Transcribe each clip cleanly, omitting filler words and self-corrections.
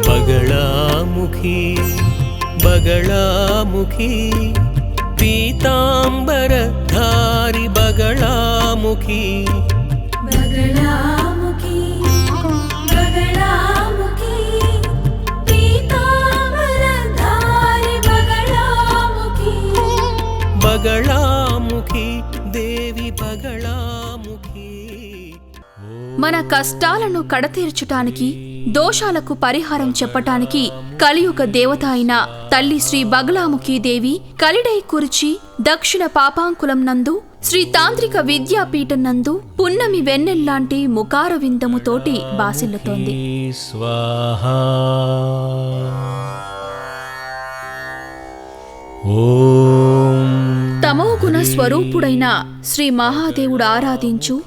बगलामुखी बगलामुखी पीतांबरधारी बगलामुखी बगलामुखी बगलामुखी पीतांबरधारी बगलामुखी बगलामुखी देवी बगलामुखी। మన కష్టాలను కడతీర్చటానికి, దోషాలకు పరిహారం చెప్పటానికి కలియుగ దేవత అయిన తల్లి శ్రీ బగలాముఖీ దేవి కలిడై కురిచి దక్షిణ పాపాంకులం నందు శ్రీ తాంత్రిక విద్యాపీఠం నందు పున్నమి వెన్నెల్లాంటి ముఖార విందముతోటి బాసిల్లుతోంది. స్వాహా ఓం. తమోగుణ స్వరూపుడైన శ్రీ మహాదేవుడు ఆరాధించు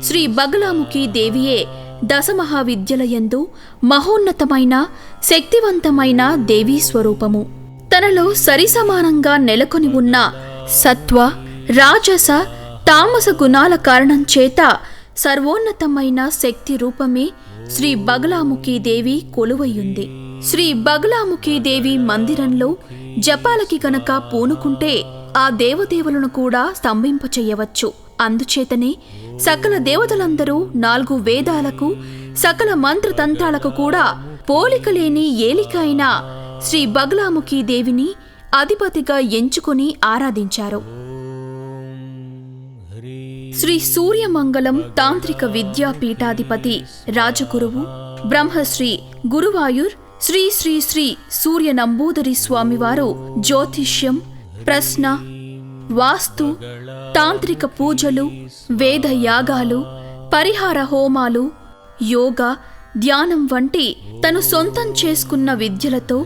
శ్రీ బగలాముఖీ దేవియే దశమహావిద్యలయందు మహోన్నతమైన శక్తివంతమైన దేవీ స్వరూపము. తనలో సరిసమానంగా నెలకొని ఉన్న సత్వ, రాజస, తామస గుణాల కారణం చేత సర్వోన్నతమైన శక్తి రూపమే శ్రీ బగలాముఖీ దేవి కొలువయ్యుంది. శ్రీ బగలాముఖీ దేవి మందిరంలో జపాలకి గనక పూనుకుంటే ఆ దేవదేవులను కూడా స్తంభింపచెయ్యవచ్చు. అందుచేతనే సకల దేవతలందరూ 4 వేదాలకు, సకల మంత్రతంత్రాలకు కూడా పోలికలేని ఏలిక అయిన శ్రీ బగలాముఖీ దేవిని అధిపతిగా ఎంచుకుని ఆరాధించారు. శ్రీ సూర్యమంగళం తాంత్రిక విద్యాపీఠాధిపతి రాజగురువు బ్రహ్మశ్రీ గురువాయూర్ శ్రీ శ్రీ శ్రీ సూర్య నంబూదరి స్వామివారు జ్యోతిష్యం, ప్రశ్న, వాస్తు, తాంత్రిక పూజలు, వేద యాగాలు, పరిహార హోమాలు, యోగా, ధ్యానం వంటి తను సొంతం చేసుకున్న విద్యలతో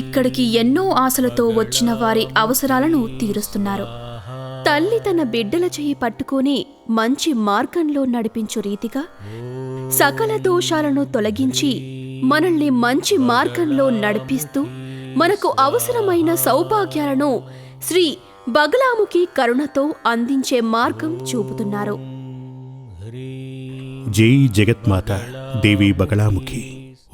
ఇక్కడికి ఎన్నో ఆశలతో వచ్చిన వారి అవసరాలను తీరుస్తున్నారు. తల్లి తన బిడ్డల చెయ్యి పట్టుకుని మంచి మార్గంలో నడిపించు రీతిగా సకల దోషాలను తొలగించి మనల్ని మంచి మార్గంలో నడిపిస్తూ మనకు అవసరమైన సౌభాగ్యాలను శ్రీ బగలాముఖి కరుణతో అందించే మార్గం చూపుతున్నారు. జై జగత్మాత దేవి బగలాముఖి.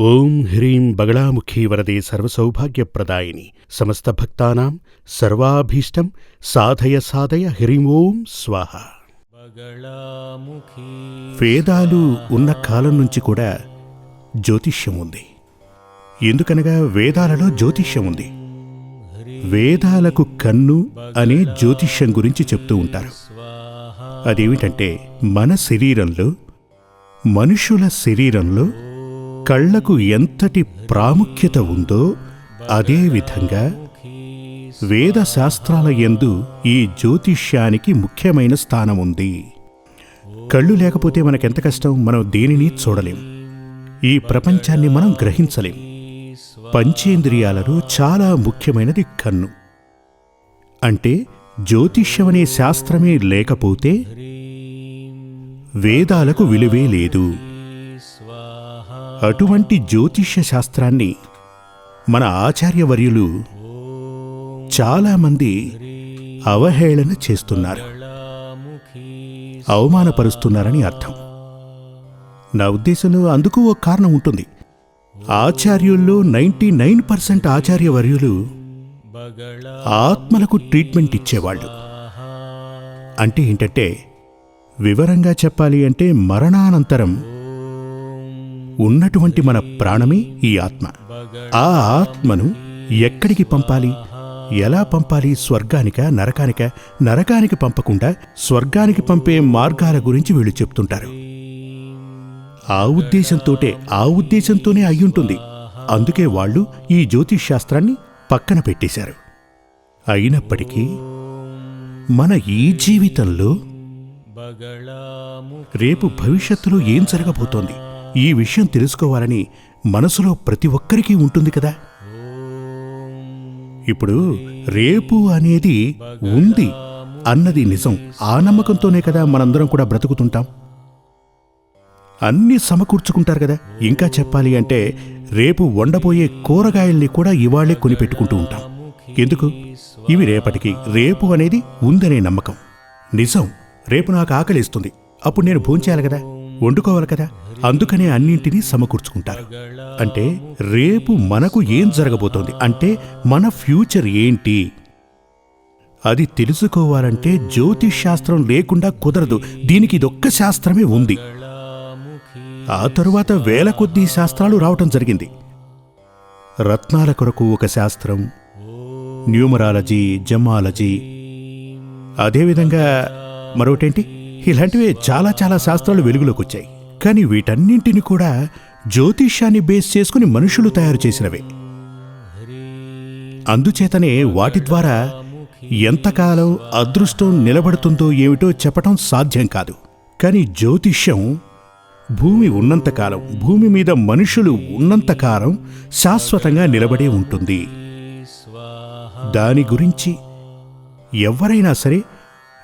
ఓం హ్రీం బగలాముఖి వరదే సర్వసౌభాగ్యప్రదాయిని సమస్త భక్తానాం సర్వాభీష్టం సాధయ సాధయ హ్రీం ఓం స్వాహ. వేదాలు ఉన్న కాలం నుంచి కూడా జ్యోతిష్యం ఉంది. ఎందుకనగా వేదాలలో జ్యోతిష్యం ఉంది. వేదాలకు కన్ను అనే జ్యోతిష్యం గురించి చెప్తూ ఉంటారు. అదేమిటంటే మన శరీరంలో, మనుషుల శరీరంలో కళ్లకు ఎంతటి ప్రాముఖ్యత ఉందో అదేవిధంగా వేద శాస్త్రాల యందు ఈ జ్యోతిష్యానికి ముఖ్యమైన స్థానం ఉంది. కళ్ళు లేకపోతే మనకెంత కష్టం. మనం దేనిని చూడలేం, ఈ ప్రపంచాన్ని మనం గ్రహించలేం. పంచేంద్రియాలలో చాలా ముఖ్యమైనది కన్ను. అంటే జ్యోతిష్యమనే శాస్త్రమే లేకపోతే వేదాలకు విలువే లేదు. అటువంటి జ్యోతిష్య శాస్త్రాన్ని మన ఆచార్యవర్యులు చాలామంది అవహేళన చేస్తున్నారు, అవమానపరుస్తున్నారని అర్థం. నా ఉద్దేశంలో అందుకు ఓ కారణం ఉంటుంది. ఆచార్యుల్లో 99% ఆచార్యవర్యులు ఆత్మలకు ట్రీట్మెంట్ ఇచ్చేవాళ్ళు. అంటే ఏంటంటే, వివరంగా చెప్పాలి అంటే మరణానంతరం ఉన్నటువంటి మన ప్రాణమే ఈ ఆత్మ. ఆ ఆత్మను ఎక్కడికి పంపాలి, ఎలా పంపాలి? స్వర్గానిక, నరకానిక? నరకానికి పంపకుండా స్వర్గానికి పంపే మార్గాల గురించి వీళ్ళు చెప్తుంటారు. ఆ ఉద్దేశంతోనే అయ్యుంటుంది. అందుకే వాళ్ళు ఈ జ్యోతిష్శాస్త్రాన్ని పక్కన పెట్టేశారు. అయినప్పటికీ మన ఈ జీవితంలో రేపు భవిష్యత్తులో ఏం జరగబోతోంది, ఈ విషయం తెలుసుకోవాలని మనసులో ప్రతి ఒక్కరికీ ఉంటుంది కదా. ఇప్పుడు రేపు అనేది ఉంది అన్నది నిజం. ఆ నమ్మకంతోనే కదా మనందరం కూడా బ్రతుకుతుంటాం. అన్నీ సమకూర్చుకుంటారు కదా. ఇంకా చెప్పాలి అంటే రేపు వండబోయే కూరగాయల్ని కూడా ఇవాళ్లే కొనిపెట్టుకుంటూ ఉంటాం. ఎందుకు? ఇవి రేపటికి. రేపు అనేది ఉందనే నమ్మకం. నిజం. రేపు నాకు ఆకలిస్తుంది, అప్పుడు నేను భోంచేయాలి కదా, వండుకోవాలి కదా. అందుకనే అన్నింటినీ సమకూర్చుకుంటారు. అంటే రేపు మనకు ఏం జరగబోతోంది, అంటే మన ఫ్యూచర్ ఏంటి అది తెలుసుకోవాలంటే జ్యోతిష్ శాస్త్రం లేకుండా కుదరదు. దీనికి ఇదొక్క శాస్త్రమే ఉంది. ఆ తరువాత వేల కొద్దీ శాస్త్రాలు రావటం జరిగింది. రత్నాల కొరకు ఒక శాస్త్రం, న్యూమరాలజీ, జమాలజీ, అదేవిధంగా మరొకటేంటి, ఇలాంటివే చాలా చాలా శాస్త్రాలు వెలుగులోకి వచ్చాయి. కానీ వీటన్నింటిని కూడా జ్యోతిష్యాన్ని బేస్ చేసుకుని మనుషులు తయారు చేసినవే. అందుచేతనే వాటి ద్వారా ఎంతకాలం అదృష్టం నిలబడుతుందో ఏమిటో చెప్పటం సాధ్యం కాదు. కానీ జ్యోతిష్యం భూమి ఉన్నంతకాలం, భూమి మీద మనుషులు ఉన్నంతకాలం శాశ్వతంగా నిలబడే ఉంటుంది. దాని గురించి ఎవరైనా సరే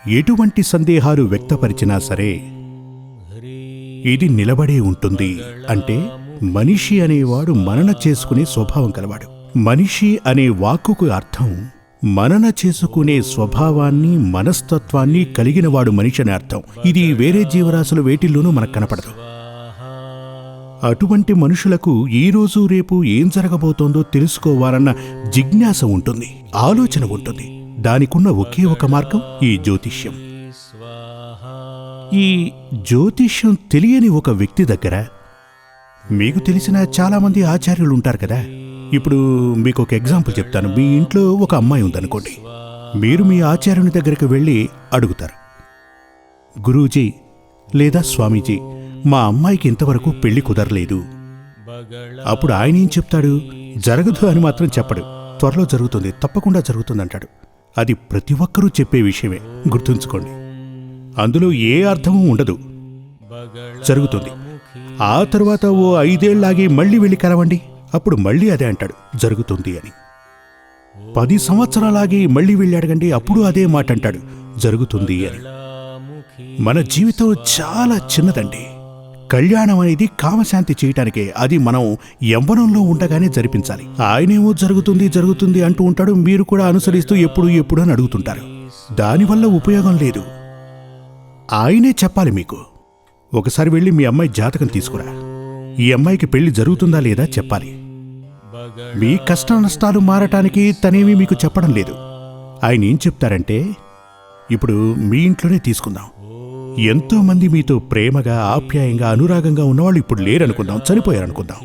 ఎటువంటి సందేహాలు వ్యక్తపరిచినా సరే ఇది నిలబడే ఉంటుంది. అంటే మనిషి అనేవాడు మనన చేసుకునే స్వభావం కలవాడు. మనిషి అనే వాక్కుకు అర్థం మనన చేసుకునే స్వభావాన్ని, మనస్తత్వాన్ని కలిగినవాడు మనిషి అనే అర్థం. ఇది వేరే జీవరాశుల వేటిల్లోనూ మనకు కనపడదు. అటువంటి మనుషులకు ఈరోజు రేపు ఏం జరగబోతోందో తెలుసుకోవాలన్న జిజ్ఞాస ఉంటుంది, ఆలోచన ఉంటుంది. దానికున్న ఒకే ఒక మార్గం ఈ జ్యోతిష్యం. ఈ జ్యోతిష్యం తెలియని ఒక వ్యక్తి దగ్గర, మీకు తెలిసిన చాలామంది ఆచార్యులు ఉంటారు కదా. ఇప్పుడు మీకు ఒక ఎగ్జాంపుల్ చెప్తాను. మీ ఇంట్లో ఒక అమ్మాయి ఉందనుకోండి. మీరు మీ ఆచార్యుని దగ్గరికి వెళ్ళి అడుగుతారు, గురూజీ లేదా స్వామీజీ, మా అమ్మాయికి ఇంతవరకు పెళ్లి కుదరలేదు. అప్పుడు ఆయన ఏం చెప్తాడు? జరగదు అని మాత్రం చెప్పడు. త్వరలో జరుగుతుంది, తప్పకుండా జరుగుతుంది అంటాడు. అది ప్రతి ఒక్కరూ చెప్పే విషయమే, గుర్తుంచుకోండి. అందులో ఏ అర్థమూ ఉండదు. జరుగుతుంది. ఆ తరువాత ఓ 5 ఏళ్లాగి మళ్ళీ వెళ్ళి కలవండి, అప్పుడు మళ్ళీ అదే అంటాడు, జరుగుతుంది అని. 10 సంవత్సరాలాగి మళ్ళీ వెళ్ళి అడగండి, అప్పుడు అదే మాట అంటాడు, జరుగుతుంది అని. మన జీవితం చాలా చిన్నదండి. కళ్యాణం అనేది కామశాంతి చేయటానికే. అది మనం యవ్వనంలో ఉండగానే జరిపించాలి. ఆయనేమో జరుగుతుంది జరుగుతుంది అంటూ ఉంటాడు, మీరు కూడా అనుసరిస్తూ ఎప్పుడు ఎప్పుడు అని అడుగుతుంటారు. దానివల్ల ఉపయోగం లేదు. ఆయనే చెప్పాలి మీకు. ఒకసారి వెళ్ళి మీ అమ్మాయి జాతకం తీసుకురా, ఈ అమ్మాయికి పెళ్లి జరుగుతుందా లేదా చెప్పాలి. మీ కష్ట నష్టాలు మారటానికి తనేమీ మీకు చెప్పడం లేదు. ఆయన ఏం చెప్తారంటే, ఇప్పుడు మీ ఇంట్లోనే తీసుకుందాం. ఎంతో మంది మీతో ప్రేమగా, ఆప్యాయంగా, అనురాగంగా ఉన్నవాళ్ళు ఇప్పుడు లేరనుకుందాం, చనిపోయారనుకుందాం.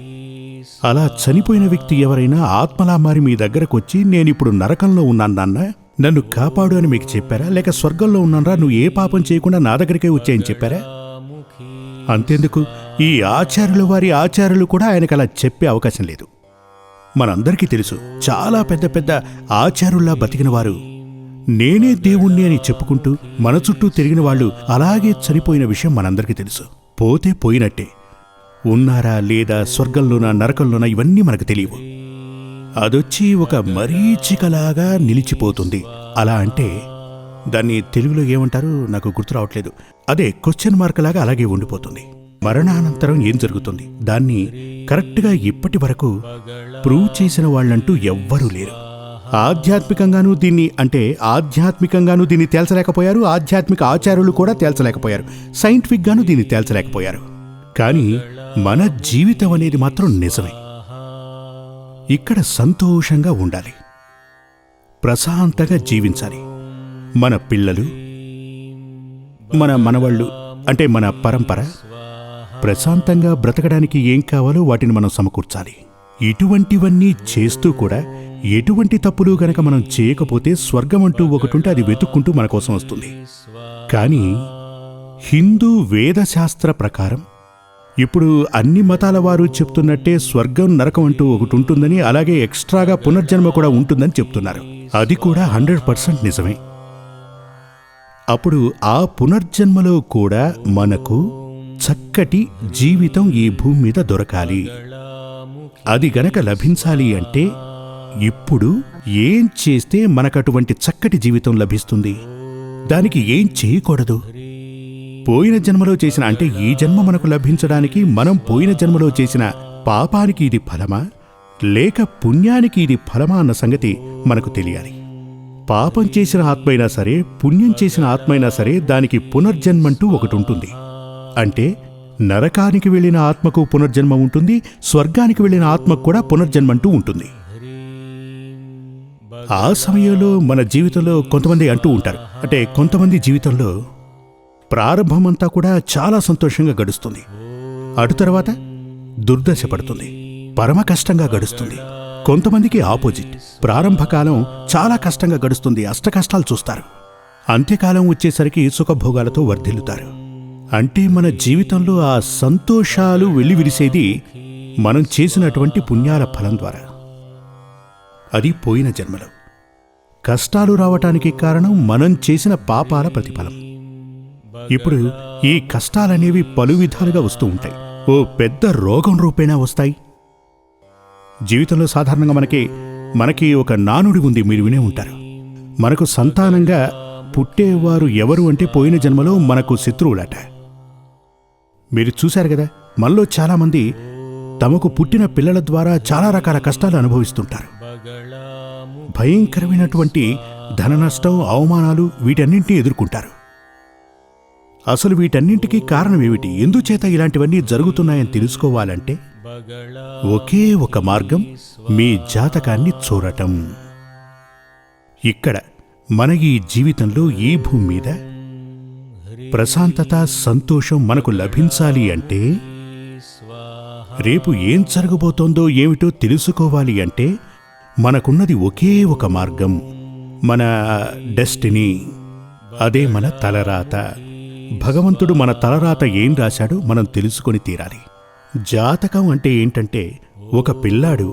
అలా చనిపోయిన వ్యక్తి ఎవరైనా ఆత్మలా మారి మీ దగ్గరకు వచ్చి, నేనిప్పుడు నరకంలో ఉన్నాను నాన్న, నన్ను కాపాడు అని మీకు చెప్పారా? లేక స్వర్గంలో ఉన్నానరా, నువ్వు ఏ పాపం చేయకుండా నా దగ్గరికే వచ్చాయని చెప్పారా? అంతెందుకు, ఈ ఆచార్యుల వారి ఆచార్యులు కూడా ఆయనకు అలా చెప్పే అవకాశం లేదు. మనందరికీ తెలుసు, చాలా పెద్ద పెద్ద ఆచార్యుల్లా బతికిన వారు నేనే దేవుణ్ణి అని చెప్పుకుంటూ మన చుట్టూ తిరిగిన వాళ్ళు అలాగే చనిపోయిన విషయం మనందరికీ తెలుసు. పోతే పోయినట్టే. ఉన్నారా లేదా, స్వర్గంలోనా నరకంలోనా, ఇవన్నీ మనకు తెలియవు. అదొచ్చి ఒక మరీచికలాగా నిలిచిపోతుంది. అలా అంటే దాన్ని తెలుగులో ఏమంటారు నాకు గుర్తు రావట్లేదు. అదే క్వశ్చన్ మార్క్ లాగా అలాగే ఉండిపోతుంది. మరణానంతరం ఏం జరుగుతుంది, దాన్ని కరెక్ట్గా ఇప్పటి వరకు ప్రూవ్ చేసిన వాళ్ళంటూ ఎవ్వరూ లేరు. ఆధ్యాత్మికంగానూ దీన్ని తేల్చలేకపోయారు. ఆధ్యాత్మిక ఆచార్యులు కూడా తేల్చలేకపోయారు. సైంటిఫిక్గానూ దీన్ని తేల్చలేకపోయారు. కానీ మన జీవితం అనేది మాత్రం నిజమే. ఇక్కడ సంతోషంగా ఉండాలి, ప్రశాంతంగా జీవించాలి. మన పిల్లలు, మన మనవాళ్ళు, అంటే మన పరంపర ప్రశాంతంగా బ్రతకడానికి ఏం కావాలో వాటిని మనం సమకూర్చాలి. ఇటువంటివన్నీ చేస్తూ కూడా ఎటువంటి తప్పులు గనక మనం చేయకపోతే స్వర్గం అంటూ ఒకటుంటే అది వెతుక్కుంటూ మన కోసం వస్తుంది. కానీ హిందూ వేదశాస్త్ర ప్రకారం ఇప్పుడు అన్ని మతాల వారు చెప్తున్నట్టే స్వర్గం నరకం అంటూ ఒకటి ఉంటుందని, అలాగే ఎక్స్ట్రాగా పునర్జన్మ కూడా ఉంటుందని చెప్తున్నారు. అది కూడా 100% నిజమే. అప్పుడు ఆ పునర్జన్మలో కూడా మనకు చక్కటి జీవితం ఈ భూమి మీద దొరకాలి. అది గనక లభించాలి అంటే ఇప్పుడు ఏం చేస్తే మనకటువంటి చక్కటి జీవితం లభిస్తుంది? దానికి ఏం చేయకూడదు? పోయిన జన్మలో చేసిన, అంటే ఈ జన్మ మనకు లభించడానికి మనం పోయిన జన్మలో చేసిన పాపానికి ఇది ఫలమా లేక పుణ్యానికి ఇది ఫలమా అన్న సంగతి మనకు తెలియాలి. పాపం చేసిన ఆత్మైనా సరే, పుణ్యం చేసిన ఆత్మైనా సరే, దానికి పునర్జన్మంటూ ఒకటి ఉంటుంది. అంటే నరకానికి వెళ్ళిన ఆత్మకు పునర్జన్మ ఉంటుంది, స్వర్గానికి వెళ్ళిన ఆత్మకు కూడా పునర్జన్మంటూ ఉంటుంది. ఆ సమయంలో మన జీవితంలో కొంతమంది అంటూ ఉంటారు, అంటే కొంతమంది జీవితంలో ప్రారంభమంతా కూడా చాలా సంతోషంగా గడుస్తుంది, అటు తర్వాత దుర్దశ పడుతుంది, పరమ కష్టంగా గడుస్తుంది. కొంతమందికి ఆపోజిట్, ప్రారంభకాలం చాలా కష్టంగా గడుస్తుంది, అష్టకష్టాలు చూస్తారు, అంత్యకాలం వచ్చేసరికి సుఖభోగాలతో వర్ధిల్లుతారు. అంటే మన జీవితంలో ఆ సంతోషాలు వెల్లివిరిసేది మనం చేసినటువంటి పుణ్యాల ఫలం ద్వారా. అది పోయిన జన్మలో. కష్టాలు రావటానికి కారణం మనం చేసిన పాపాల ప్రతిఫలం. ఇప్పుడు ఈ కష్టాలనేవి పలు విధాలుగా వస్తూ ఉంటాయి. ఓ పెద్ద రోగం రూపేణా వస్తాయి. జీవితంలో సాధారణంగా మనకి ఒక నానుడి ఉంది, మీరు వినే ఉంటారు. మనకు సంతానంగా పుట్టేవారు ఎవరు అంటే పోయిన జన్మలో మనకు శత్రువులట. మీరు చూశారు కదా, మనలో చాలామంది తమకు పుట్టిన పిల్లల ద్వారా చాలా రకాల కష్టాలు అనుభవిస్తుంటారు. భయంకరమైనటువంటి ధన నష్టం, అవమానాలు, వీటన్నింటినీ ఎదుర్కొంటారు. అసలు వీటన్నింటికీ కారణం ఏమిటి, ఎందుచేత ఇలాంటివన్నీ జరుగుతున్నాయని తెలుసుకోవాలంటే ఒకే ఒక మార్గం, మీ జాతకాన్ని చూడటం. ఇక్కడ మన ఈ జీవితంలో, ఈ భూమి మీద ప్రశాంతత, సంతోషం మనకు లభించాలి అంటే, రేపు ఏం జరగబోతోందో ఏమిటో తెలుసుకోవాలి అంటే మనకున్నది ఒకే ఒక మార్గం, మన డెస్టినీ. అదే మన తలరాత. భగవంతుడు మన తలరాత ఏం రాశాడో మనం తెలుసుకొని తీరాలి. జాతకం అంటే ఏంటంటే, ఒక పిల్లాడు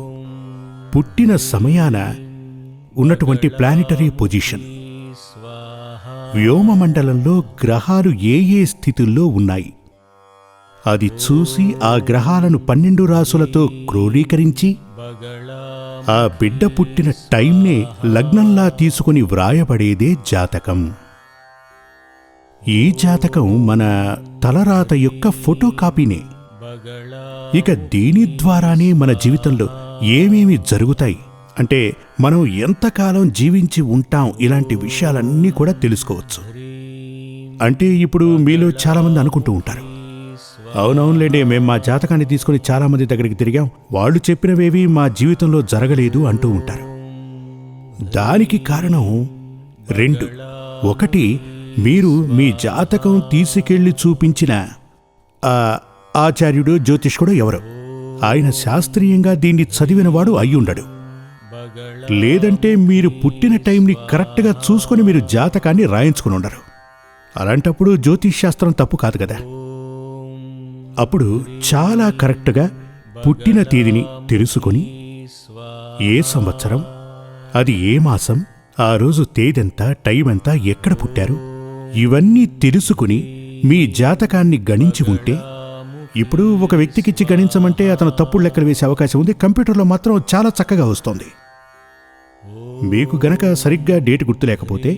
పుట్టిన సమయాన ఉన్నటువంటి ప్లానిటరీ పొజిషన్, వ్యోమమండలంలో గ్రహాలు ఏ ఏ స్థితుల్లో ఉన్నాయి, అది చూసి ఆ గ్రహాలను 12 రాసులతో క్రోడీకరించి ఆ బిడ్డ పుట్టిన టైంనే లగ్నంలా తీసుకుని వ్రాయబడేదే జాతకం. ఈ జాతకం మన తలరాత యొక్క ఫోటో కాపీనే. ఇక దీని ద్వారానే మన జీవితంలో ఏమేమి జరుగుతాయి అంటే, మనం ఎంతకాలం జీవించి ఉంటాం, ఇలాంటి విషయాలన్నీ కూడా తెలుసుకోవచ్చు. అంటే ఇప్పుడు మీలో చాలామంది అనుకుంటూ ఉంటారు, అవునవునులేండి, మేము మా జాతకాన్ని తీసుకుని చాలామంది దగ్గరికి తిరిగాం, వాళ్ళు చెప్పినవేవి మా జీవితంలో జరగలేదు అంటూ ఉంటారు. దానికి కారణం 2. ఒకటి, మీరు మీ జాతకం తీసుకెళ్లి చూపించిన ఆచార్యుడు, జ్యోతిష్కుడు ఎవరో, ఆయన శాస్త్రీయంగా దీన్ని చదివినవాడు అయ్యుండడు. లేదంటే మీరు పుట్టిన టైంని కరెక్ట్గా చూసుకొని మీరు జాతకాన్ని రాయించుకుని ఉండరు. అలాంటప్పుడు జ్యోతిష్ శాస్త్రం తప్పు కాదు కదా. అప్పుడు చాలా కరెక్ట్గా పుట్టిన తేదీని తెలుసుకొని, ఏ సంవత్సరం, అది ఏ మాసం, ఆ రోజు తేదెంత, టైం ఎంత, ఎక్కడ పుట్టారు, ఇవన్నీ తెలుసుకుని మీ జాతకాన్ని గణించి ఉంటే, ఇప్పుడు ఒక వ్యక్తికిచ్చి గణించమంటే అతను తప్పుడు లెక్కలు వేసే అవకాశం ఉంది. కంప్యూటర్లో మాత్రం చాలా చక్కగా వస్తుంది. మీకు గనక సరిగ్గా డేట్ గుర్తులేకపోతే,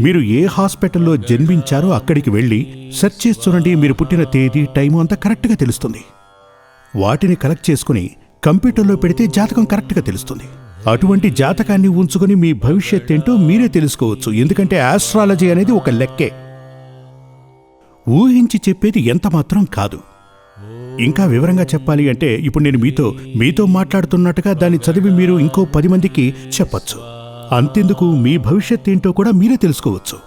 మీరు ఏ హాస్పిటల్లో జన్మించారో అక్కడికి వెళ్ళి సెర్చ్ చేస్తుండండి, మీరు పుట్టిన తేదీ, టైము అంతా కరెక్ట్గా తెలుస్తుంది. వాటిని కలెక్ట్ చేసుకుని కంప్యూటర్లో పెడితే జాతకం కరెక్ట్గా తెలుస్తుంది. అటువంటి జాతకాన్ని ఉంచుకొని మీ భవిష్యత్ ఏంటో మీరే తెలుసుకోవచ్చు. ఎందుకంటే ఆస్ట్రాలజీ అనేది ఒక లెక్కే, ఊహించి చెప్పేది ఎంత మాత్రం కాదు. ఇంకా వివరంగా చెప్పాలి అంటే, ఇప్పుడు నేను మీతో మాట్లాడుతున్నట్టుగా దాన్ని చదివి మీరు ఇంకో 10 మందికి చెప్పచ్చు. అంతెందుకు, మీ భవిష్యత్ ఏంటో కూడా మీరే తెలుసుకోవచ్చు.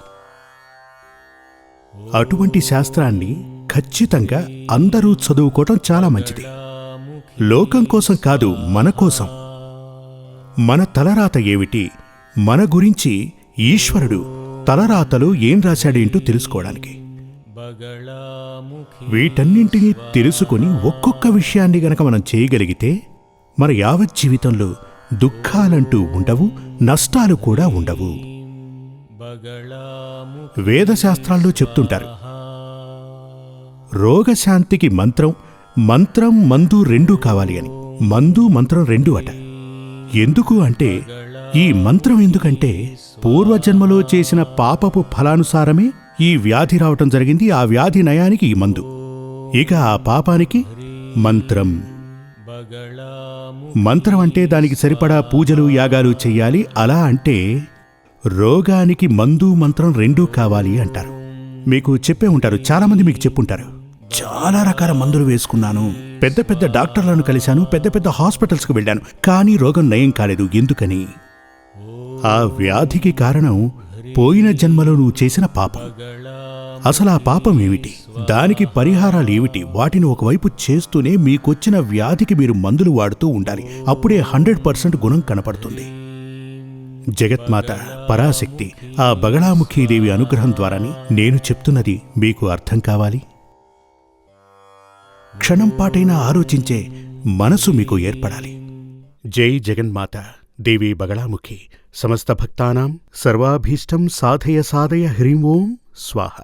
అటువంటి శాస్త్రాన్ని ఖచ్చితంగా అందరూ చదువుకోవటం చాలా మంచిది. లోకం కోసం కాదు, మన కోసం. మన తలరాత ఏమిటి, మన గురించి ఈశ్వరుడు తలరాతలో ఏం రాశాడేంటో తెలుసుకోవడానికి. వీటన్నింటినీ తెలుసుకుని ఒక్కొక్క విషయాన్ని గనక మనం చేయగలిగితే, మన యావత్ జీవితంలో దుఃఖాలంటూ ఉండవు, నష్టాలు కూడా ఉండవు. వేదశాస్త్రాల్లో చెప్తుంటారు, రోగశాంతికి మంత్రం, మందు 2 కావాలి అని. మందు, మంత్రం 2 అట. ఎందుకు అంటే, ఈ మంత్రం ఎందుకంటే, పూర్వజన్మలో చేసిన పాపపు ఫలానుసారమే ఈ వ్యాధి రావటం జరిగింది. ఆ వ్యాధి నయానికి ఈ మందు, ఇక ఆ పాపానికి మంత్రం. మంత్రం అంటే దానికి సరిపడా పూజలు, యాగాలు చెయ్యాలి. అలా అంటే రోగానికి మందు, మంత్రం 2 కావాలి అంటారు. మీకు చెప్పే ఉంటారు, చాలామంది మీకు చెప్పుంటారు. చాలా రకాల మందులు వేసుకున్నాను, పెద్ద పెద్ద డాక్టర్లను కలిశాను, పెద్ద పెద్ద హాస్పిటల్స్కి వెళ్ళాను, కానీ రోగం నయం కాలేదు. ఎందుకని? ఆ వ్యాధికి కారణం పోయిన జన్మలో నువ్వు చేసిన పాపం. అసలు ఆ పాపం ఏమిటి, దానికి పరిహారాలు ఏమిటి, వాటిని ఒకవైపు చేస్తూనే మీకొచ్చిన వ్యాధికి మీరు మందులు వాడుతూ ఉండాలి. అప్పుడే 100% గుణం కనపడుతుంది. జగత్మాత పరాశక్తి ఆ బగళాముఖీదేవి అనుగ్రహం ద్వారాని నేను చెప్తున్నది మీకు అర్థం కావాలి. క్షణం పాటైనా ఆలోచించే మనసు మీకు ఏర్పడాలి. జై జగన్మాత దేవి బగళాముఖి. సమస్త భక్తానాం సర్వాభీష్టం సాధయ సాధయ హ్రీం ఓం స్వాహ.